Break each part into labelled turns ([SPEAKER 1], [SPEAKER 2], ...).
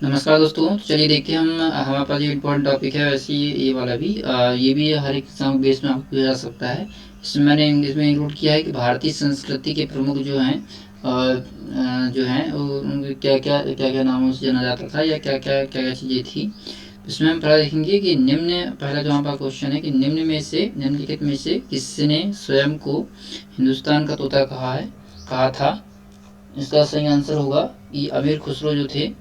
[SPEAKER 1] नमस्कार दोस्तों। तो चलिए देखते हैं हम हमारे पास जो इम्पोर्टेंट टॉपिक है वैसे ये वाला भी ये भी हर एक एग्जाम बेस में आपको पूछा जा सकता है। इसमें मैंने इसमें इंक्लूड किया है कि भारतीय संस्कृति के प्रमुख जो हैं जो हैं वो उनके क्या क्या नामों से जाना जाता था या क्या क्या चीज़ें थी। इसमें हम पहला देखेंगे कि निम्न पहला जो हमारा क्वेश्चन है कि निम्नलिखित में से किसने स्वयं को हिंदुस्तान का तोता कहा था। इसका सही आंसर होगा ये अमीर खुसरो जो थे।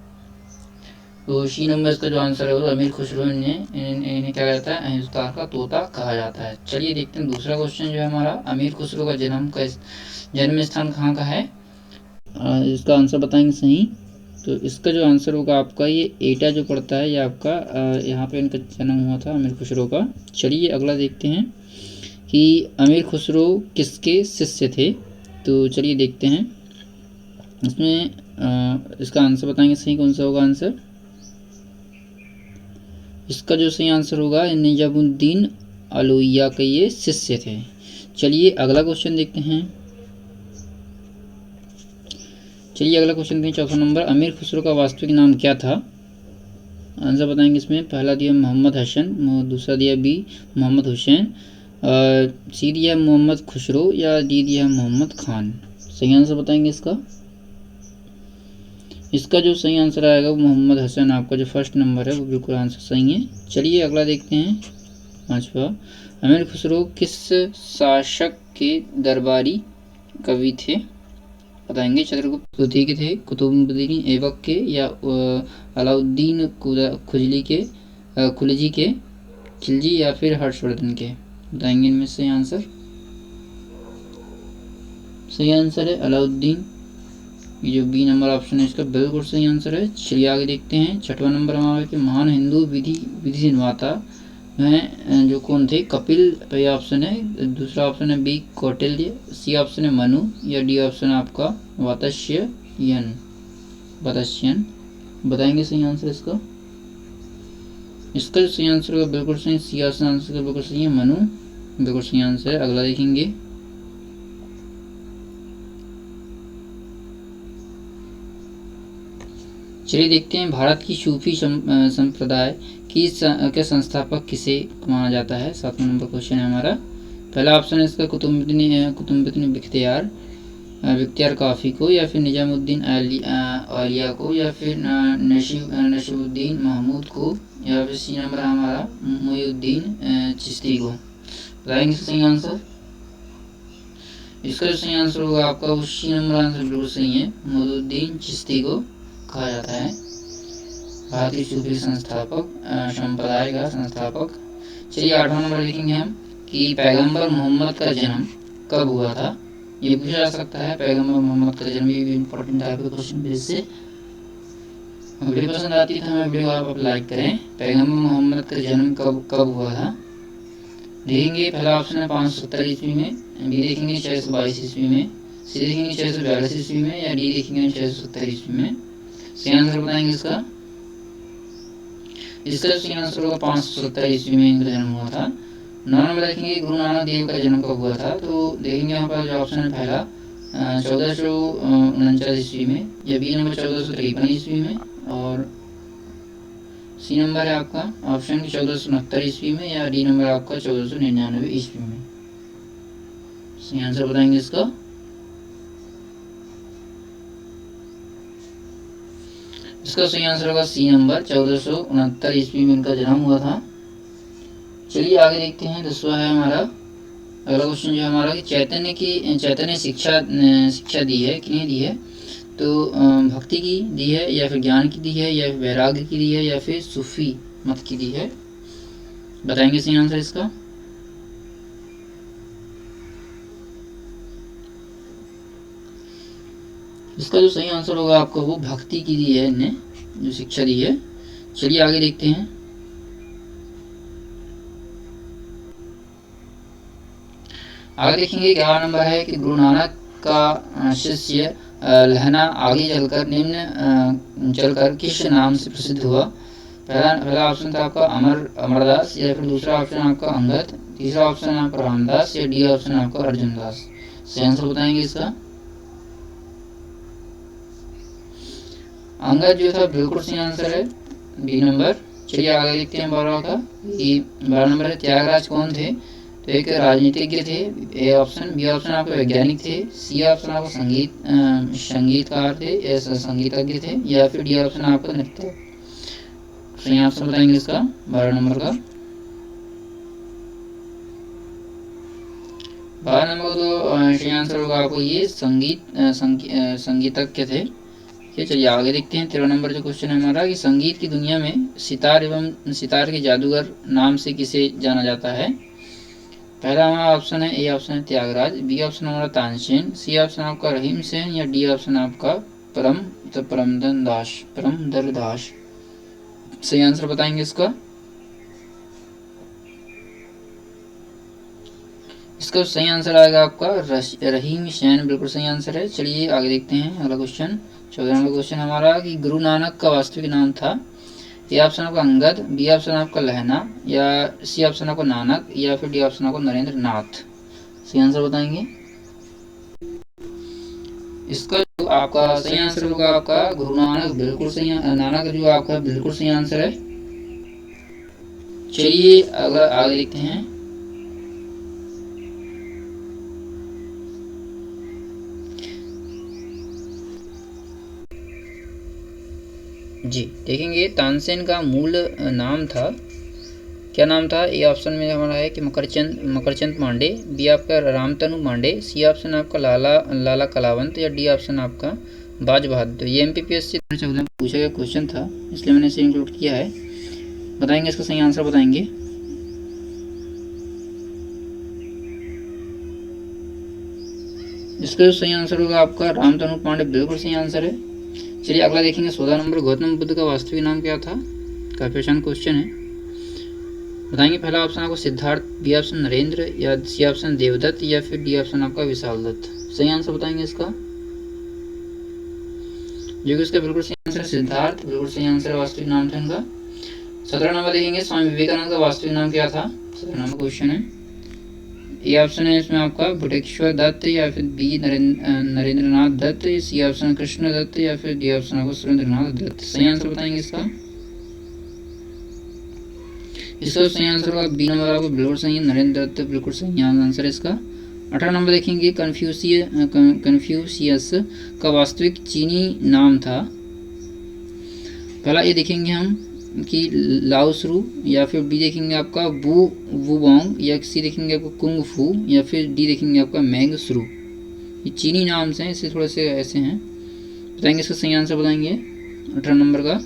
[SPEAKER 1] तो सी नंबर इसका जो आंसर है वो अमीर खुसरो ने इन्हें क्या कहता है हिंदुस्तान का तोता कहा जाता है। चलिए देखते हैं दूसरा क्वेश्चन जो है हमारा अमीर खुसरो का जन्म स्थान कहाँ का है। इसका आंसर बताएंगे सही। तो इसका जो आंसर होगा आपका ये एटा जो पड़ता है ये आपका यहाँ पे इनका जन्म हुआ था अमीर खुसरो का। चलिए अगला देखते हैं कि अमीर खुसरो किसके शिष्य थे। तो चलिए देखते हैं इसमें इसका आंसर बताएंगे सही कौन सा होगा आंसर। इसका जो सही आंसर होगा निजामुद्दीन अलोइया के ये शिष्य थे। चलिए अगला क्वेश्चन देखते हैं। चौथा नंबर अमीर खुसरो का वास्तविक नाम क्या था। आंसर बताएंगे इसमें। पहला दिया मोहम्मद हसन, दूसरा दिया बी मोहम्मद हुसैन, सी दिया मोहम्मद खुसरो या डी दिया मोहम्मद खान। सही आंसर बताएंगे इसका। इसका जो सही आंसर आएगा वो मोहम्मद हसन आपका जो फर्स्ट नंबर है वो बिल्कुल आंसर सही है। चलिए अगला देखते हैं पांचवा अमीर खुसरो किस शासक के दरबारी कवि थे। बताएंगे चंद्रगुप्त द्वितीय के थे, कुतुबुद्दीन ऐबक के या अलाउद्दीन खिलजी या फिर हर्षवर्धन के। बताएंगे इनमें से आंसर। सही आंसर है अलाउद्दीन। ये जो बी नंबर ऑप्शन है इसका बिल्कुल सही आंसर है। चलिए आगे देखते हैं छठवां नंबर हमारा कि महान हिंदू विधि निर्माता में जो कौन थे। कपिल पहला ऑप्शन है, दूसरा ऑप्शन है बी कौटिल्य, सी ऑप्शन है मनु या डी ऑप्शन है आपका वात्स्ययन। बताएंगे सही आंसर इसका। इसका जो सही आंसर होगा बिल्कुल सही, सी ऑप्शन आंसर बिल्कुल सही है मनु, बिल्कुल सही आंसर है। अगला देखेंगे चलिए देखते हैं भारत की सूफी संप्रदाय के संस्थापक किसे माना जाता है। 7वां नंबर क्वेश्चन है हमारा। पहला ऑप्शन है इसका कुतुबुद्दीन बख्तियार काफ़ी को या फिर निजामुद्दीन औलिया को या फिर नशीबुद्दीन महमूद को या फिर सी नंबर हमारा मुईउद्दीन चिश्ती को। बताएंगे सही आंसर। इसका जो सही आंसर होगा आपका वो सी नंबर आंसर बिल्कुल सही है, मुईउद्दीन चिश्ती को कहा जाता है भारतीय सूफी संप्रदाय का संस्थापक। चलिए 8वां नंबर लिखेंगे हम कि पैगंबर मोहम्मद का जन्म कब हुआ था। ये पूछा जा सकता है पैगंबर मोहम्मद का जन्म, ये भी इम्पोर्टेंट टाइप का क्वेश्चन बेस से। वीडियो पसंद आती है तो हमें वीडियो आप लाइक करें। पैगंबर मोहम्मद का जन्म कब हुआ था। देखेंगे पहला ऑप्शन है 570 ईस्वी में, बी देखेंगे 622 ईस्वी में, सी देखेंगे 642 ईस्वी में या डी देखेंगे 670 ईस्वी में। सही आंसर बताएंगे इसका। सही आंसर होगा 570 ईस्वी में इनका जन्म हुआ था। 9 नंबर देखेंगे गुरु नानक देव का जन्म कब हुआ था। तो देखेंगे यहाँ पर जो ऑप्शन है पहला 1449 ईस्वी में या बी नंबर 1453 ईस्वी में और सी नंबर है आपका ऑप्शन 1469 ईस्वी में या डी नंबर आपका 1499 ईस्वी में। सही आंसर बताएंगे इसका। इसका सही आंसर होगा सी नंबर 1469 ईस्वी में इनका जन्म हुआ था। चलिए आगे देखते हैं 10वां है हमारा अगला क्वेश्चन जो हमारा कि चैतन्य शिक्षा दी है कि नहीं दी है। तो भक्ति की दी है या फिर ज्ञान की दी है या फिर वैराग्य की दी है या फिर सूफी मत की दी है। बताएंगे सही आंसर इसका। इसका जो सही आंसर होगा आपको वो भक्ति की दी है, इन्हें जो शिक्षा दी है। चलिए आगे देखते हैं। आगे देखेंगे 11 नंबर है कि गुरु नानक का शिष्य लहना आगे चलकर किस नाम से प्रसिद्ध हुआ। पहला ऑप्शन था आपका अमरदास या फिर दूसरा ऑप्शन आपका अंगद, तीसरा ऑप्शन आपका रामदास या डी ऑप्शन आपका अर्जुन दास। सही आंसर बताएंगे इसका। अंगद जो था बिल्कुल सही आंसर है, बी नंबर। चलिए आगे देखते हैं 12 का। ये 12 नंबर है, त्यागराज कौन थे? तो एक राजनीतिज्ञ थे, ए ऑप्शन। बी ऑप्शन आपके वैज्ञानिक थे। सी ऑप्शन आपको संगीतकार थे, ऐसा संगीतज्ञ थे। या फिर डी ऑप्शन आपका नृत्य। सही आंसर बताएंगे इसका 12 नंबर का। 12 नंबर तो सही आंसर होगा आपको ये संगीतज्ञ थे। चलिए आगे देखते हैं 13 नंबर जो क्वेश्चन है हमारा कि संगीत की दुनिया में सितार एवं सितार के जादूगर नाम से किसे जाना जाता है? पहला हमारा ऑप्शन है, ए ऑप्शन है त्यागराज। बी ऑप्शन हमारा तानसेन। सी ऑप्शन आपका रहीम सेन। या डी ऑप्शन आपका परमदर दास। सही आंसर बताएंगे इसका। इसका सही आंसर आएगा आपका रहीम सेन, बिल्कुल सही आंसर है। चलिए आगे देखते हैं अगला क्वेश्चन। 14 नंबर क्वेश्चन हमारा कि गुरु नानक का वास्तविक नाम था? ए ऑप्शन आपका अंगद। बी ऑप्शन आपका लहना। या सी ऑप्शन आपका नानक। या फिर डी ऑप्शन आपको नरेंद्र नाथ। सही आंसर बताएंगे। इसका जो आपका सही आंसर होगा आपका गुरु नानक, बिल्कुल सही। नानक जो आपका बिल्कुल सही आंसर है। चलिए अगर आगे देखते हैं। जी देखेंगे, तानसेन का मूल नाम था, क्या नाम था? ए ऑप्शन में हमारा है कि मकरचंद पांडे। बी आपका रामतनु पांडे। सी ऑप्शन आपका लाला कलावंत। या डी ऑप्शन आपका बाज बहादुर। ये MPPSC 2014 में पूछा गया क्वेश्चन था, इसलिए मैंने इसे इंक्लूड किया है। बताएंगे इसका सही आंसर बताएंगे। इसका जो सही आंसर होगा आपका रामतनु पांडे, बिल्कुल सही आंसर है। चलिए अगला देखेंगे 16 नंबर, गौतम बुद्ध का वास्तविक नाम क्या था? काफी आसान क्वेश्चन है, बताएंगे। पहला ऑप्शन आपको सिद्धार्थ। B option Narendra. या सी ऑप्शन देवदत्त। या फिर डी ऑप्शन आपका विशाल दत्त। सही आंसर बताएंगे इसका, जो कि इसका बिल्कुल सही आंसर सिद्धार्थ, बिल्कुल सही आंसर वास्तविक नाम था इनका। 17 नंबर देखेंगे, स्वामी विवेकानंद का वास्तविक नाम क्या था? 17 नंबर क्वेश्चन है। ए ऑप्शन है इसमें आपका बटुकेश्वर दत्त। या फिर B Narendranath Dutt. C option Krishna Dutt. या फिर डी ऑप्शन आपको सुरेंद्रनाथ दत्त। सही आंसर बताएंगे इसका। इसका सही आंसर होगा बी नंबर आपको बिल्कुल सही है, नरेंद्र दत्त, बिल्कुल सही आंसर है इसका। 18 नंबर देखेंगे, कन्फ्यूशियस का वास्तविक चीनी नाम था? पहला ये देखेंगे हम कि लाओसरू। या फिर बी देखेंगे आपका वुबोंग। या सी देखेंगे आपको कुंग फू। या फिर डी देखेंगे आपका मैंग शुरू। ये चीनी नाम से हैं, इससे थोड़े से ऐसे हैं। बताएंगे इसका सही आंसर बताएंगे 18 नंबर का।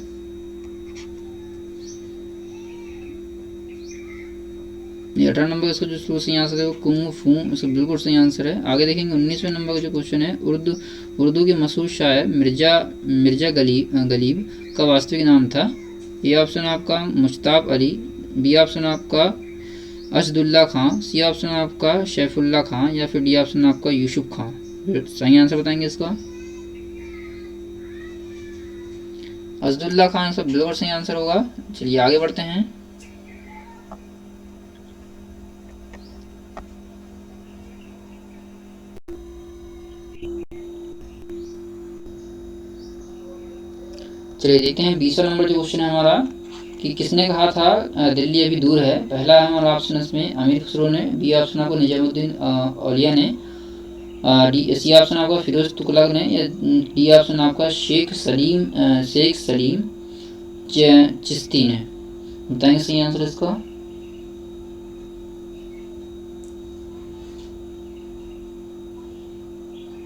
[SPEAKER 1] ये 18 नंबर का इसका जो सही आंसर है वो कुंग फू, इसका बिल्कुल सही आंसर है। आगे देखेंगे 19वें नंबर का जो क्वेश्चन है, उर्दू के मशहूर शायर मिर्जा गलीब का वास्तविक नाम था? ए ऑप्शन आपका मुश्ताक अली। बी ऑप्शन आपका असदुल्ला खां। सी ऑप्शन आपका सैफुल्ला खां। या फिर डी ऑप्शन आपका यूसुफ खां। सही आंसर बताएंगे इसका। असदुल्ला खान इसका बिल्कुल सही आंसर होगा। चलिए आगे बढ़ते हैं। चलिए देखते हैं 20वां नंबर जो क्वेश्चन है हमारा कि किसने कहा था दिल्ली अभी दूर है? पहला है हमारा ऑप्शन इसमें अमीर खुसरो ने। बी ऑप्शन आपको निजामुद्दीन औलिया ने। सी ऑप्शन आपका फिरोज तुगलक ने। या डी ऑप्शन आपका शेख सलीम चिश्ती ने। बताएंगे सही आंसर इसका।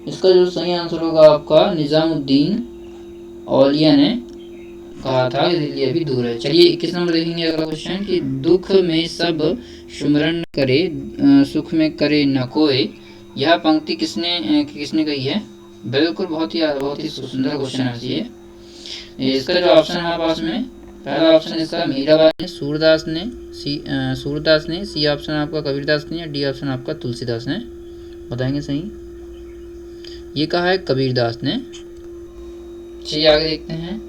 [SPEAKER 1] इसका जो सही आंसर होगा आपका निजामुद्दीन औलिया ने कहा था दिल्ली अभी दूर है। चलिए 21 नंबर देखेंगे अगला क्वेश्चन कि दुख में सब सुमरन करे, सुख में करे न कोई। यह पंक्ति किसने कही है? बिल्कुल बहुत ही सुंदर क्वेश्चन है ये। इसका जो ऑप्शन है हमारे पास में, पहला ऑप्शन इसका मीराबाई ने, सूरदास ने। सी ऑप्शन आपका कबीरदास ने। या डी ऑप्शन आपका तुलसीदास ने। बताएंगे सही। ये कहा है कबीरदास ने। चलिए आगे देखते हैं।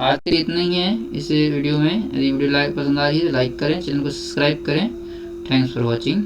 [SPEAKER 1] आज के लिए इतना ही है इस वीडियो में। यदि वीडियो पसंद आ रही है तो लाइक करें, चैनल को सब्सक्राइब करें। Thanks for watching.